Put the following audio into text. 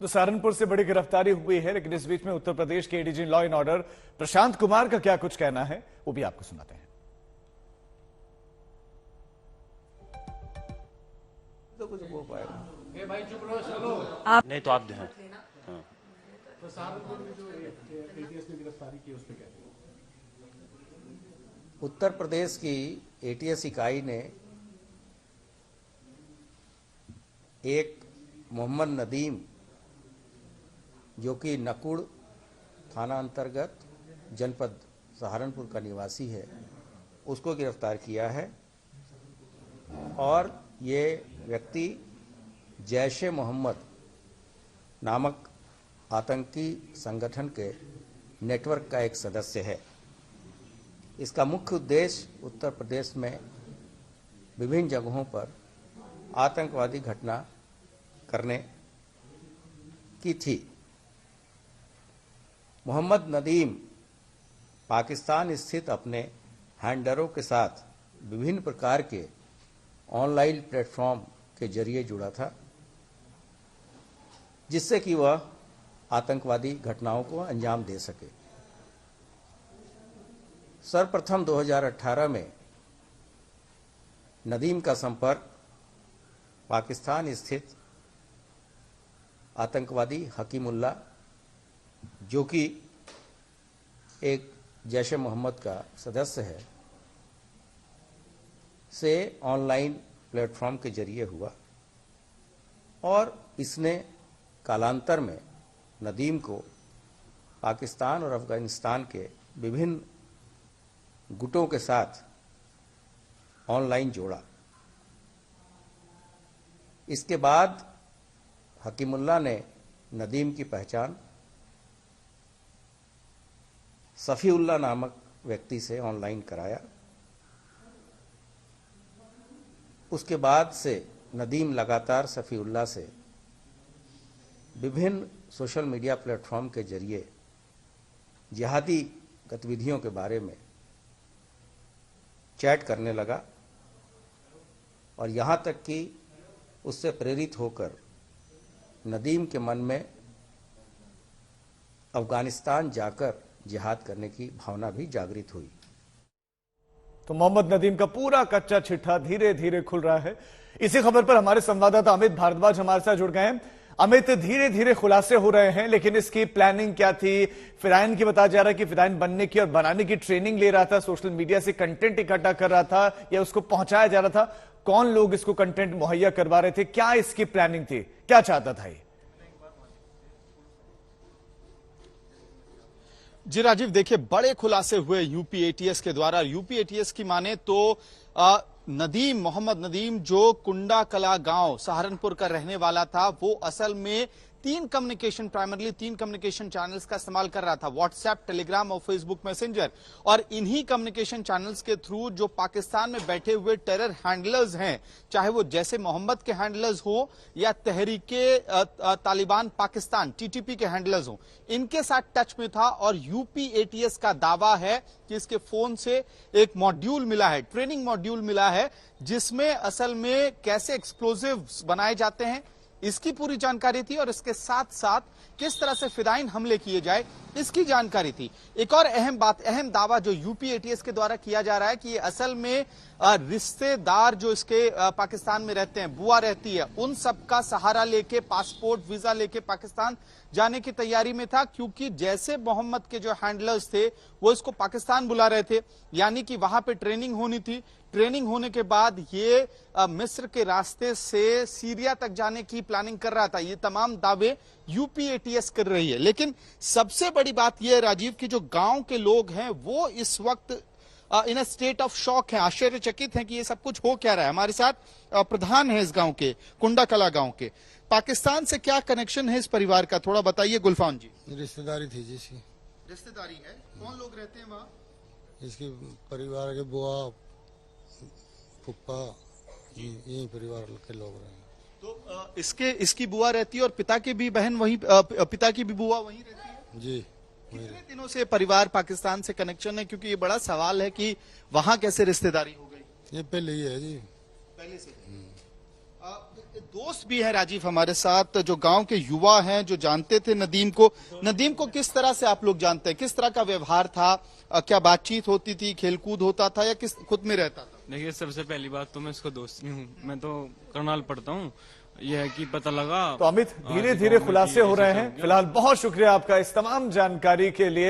तो सहारनपुर से बड़ी गिरफ्तारी हुई है, लेकिन इस बीच में उत्तर प्रदेश के ADG law and order Prashant Kumar का क्या कुछ कहना है वो भी आपको सुनाते हैं। तो कुछ बोल पाएगा भाई चुप रहो, चलो आप नहीं तो आप दें। तो सहारनपुर में जो एटीएस ने गिरफ्तारी की उस पर क्या? उत्तर प्रदेश की एटीएस इकाई ने एक मोहम्मद नदीम, जो कि नकुड़ थाना अंतर्गत जनपद सहारनपुर का निवासी है, उसको गिरफ्तार किया है। और ये व्यक्ति जैश-ए मोहम्मद नामक आतंकी संगठन के नेटवर्क का एक सदस्य है। इसका मुख्य उद्देश्य उत्तर प्रदेश में विभिन्न जगहों पर आतंकवादी घटना करने की थी। मोहम्मद नदीम पाकिस्तान स्थित अपने हैंडलरों के साथ विभिन्न प्रकार के ऑनलाइन प्लेटफॉर्म के जरिए जुड़ा था, जिससे कि वह आतंकवादी घटनाओं को अंजाम दे सके। सर्वप्रथम 2018 में नदीम का संपर्क पाकिस्तान स्थित आतंकवादी हकीमुल्ला, जो कि एक जैश-ए मोहम्मद का सदस्य है, से ऑनलाइन प्लेटफॉर्म के जरिए हुआ। और इसने कालांतर में नदीम को पाकिस्तान और अफगानिस्तान के विभिन्न गुटों के साथ ऑनलाइन जोड़ा। इसके बाद हकीमुल्ला ने नदीम की पहचान सफीउल्लाह नामक व्यक्ति से ऑनलाइन कराया। उसके बाद से नदीम लगातार सफीउल्लाह से विभिन्न सोशल मीडिया प्लेटफॉर्म के जरिए जिहादी गतिविधियों के बारे में चैट करने लगा, और यहाँ तक कि उससे प्रेरित होकर नदीम के मन में अफगानिस्तान जाकर जिहाद करने की भावना भी जागृत हुई। तो मोहम्मद नदीम का पूरा कच्चा चिट्ठा धीरे धीरे खुल रहा है। इसी खबर पर हमारे संवाददाता अमित भारद्वाज हमारे साथ जुड़ गए हैं। अमित, धीरे धीरे खुलासे हो रहे हैं, लेकिन इसकी प्लानिंग क्या थी? फिदाइन की बताया जा रहा है कि फिदाइन बनने की और बनाने की ट्रेनिंग ले रहा था, सोशल मीडिया से कंटेंट इकट्ठा कर रहा था या उसको पहुंचाया जा रहा था? कौन लोग इसको कंटेंट मुहैया करवा रहे थे? क्या इसकी प्लानिंग थी? क्या चाहता था ये? जी राजीव, देखिए बड़े खुलासे हुए यूपी एटीएस के द्वारा। यूपी एटीएस की माने तो नदीम, मोहम्मद नदीम, जो कुंडा कला गांव सहारनपुर का रहने वाला था, वो असल में प्राइमरली तीन कम्युनिकेशन चैनल्स का इस्तेमाल कर रहा था, व्हाट्सएप, टेलीग्राम और फेसबुक मैसेंजर। और इन्हीं कम्युनिकेशन चैनल्स के थ्रू जो पाकिस्तान में बैठे हुए टेरर हैंडलर्स हैं, चाहे वो जैसे मोहम्मद के हैंडलर्स हो या तहरीके तालिबान पाकिस्तान टीटीपी के हैंडलर्स हो, इनके साथ टच में था। और यूपी एटीएस का दावा है कि इसके फोन से एक मॉड्यूल मिला है, ट्रेनिंग मॉड्यूल मिला है, जिसमें असल में कैसे एक्सप्लोजिव्स बनाए जाते हैं इसकी पूरी जानकारी थी, और इसके साथ साथ किस तरह से फिदाइन हमले किए जाए इसकी जानकारी थी। एक और अहम दावा जो यूपी एटीएस के द्वारा किया जा रहा है कि ये असल में रिश्तेदार जो इसके पाकिस्तान में रहते हैं, बुआ रहती है, उन सबका सहारा लेके पासपोर्ट वीजा लेके पाकिस्तान जाने की तैयारी में था, क्योंकि जैसे मोहम्मद के जो हैंडलर्स थे वो इसको पाकिस्तान बुला रहे थे, यानी कि वहां पे ट्रेनिंग होनी थी। ट्रेनिंग होने के बाद ये मिस्र के रास्ते से सीरिया तक जाने की प्लानिंग कर रहा था। ये तमाम दावे यूपी एटीएस कर रही है। लेकिन सबसे बड़ी बात यह है राजीव कि जो गांव के लोग हैं वो इस वक्त इन अ स्टेट ऑफ शॉक है, आश्चर्यचकित हैं कि ये सब कुछ हो क्या रहा है। हमारे साथ प्रधान है इस गांव के, कुंडा कला गांव के। पाकिस्तान से क्या कनेक्शन है इस परिवार का, थोड़ा बताइए गुलफान जी। रिश्तेदारी थी जिसकी। रिश्तेदारी है, कौन लोग रहते हैं वहाँ? इसके परिवार के बुआ, फुप्पा, यही परिवार के लोग रहे। तो इसकी बुआ रहती है और पिता की भी बहन वहीं, पिता की भी बुआ वहीं रहती है जी। कितने दिनों से परिवार पाकिस्तान से कनेक्शन है, क्योंकि ये बड़ा सवाल है कि वहां कैसे रिश्तेदारी हो गई? ये पहले ही है जी, पहले से। दोस्त भी हैं राजीव हमारे साथ, जो गांव के युवा हैं, जो जानते थे नदीम को। नदीम को किस तरह से आप लोग जानते हैं, किस तरह का व्यवहार था, क्या बातचीत होती थी, खेलकूद होता था या किस खुद में रहता था? देखिए, सबसे पहली बात तो मैं इसको दोस्त ही हूँ, मैं तो करनाल पढ़ता हूँ। यह है कि पता लगा तो अमित, धीरे धीरे खुलासे हो रहे हैं। फिलहाल बहुत शुक्रिया आपका इस तमाम जानकारी के लिए।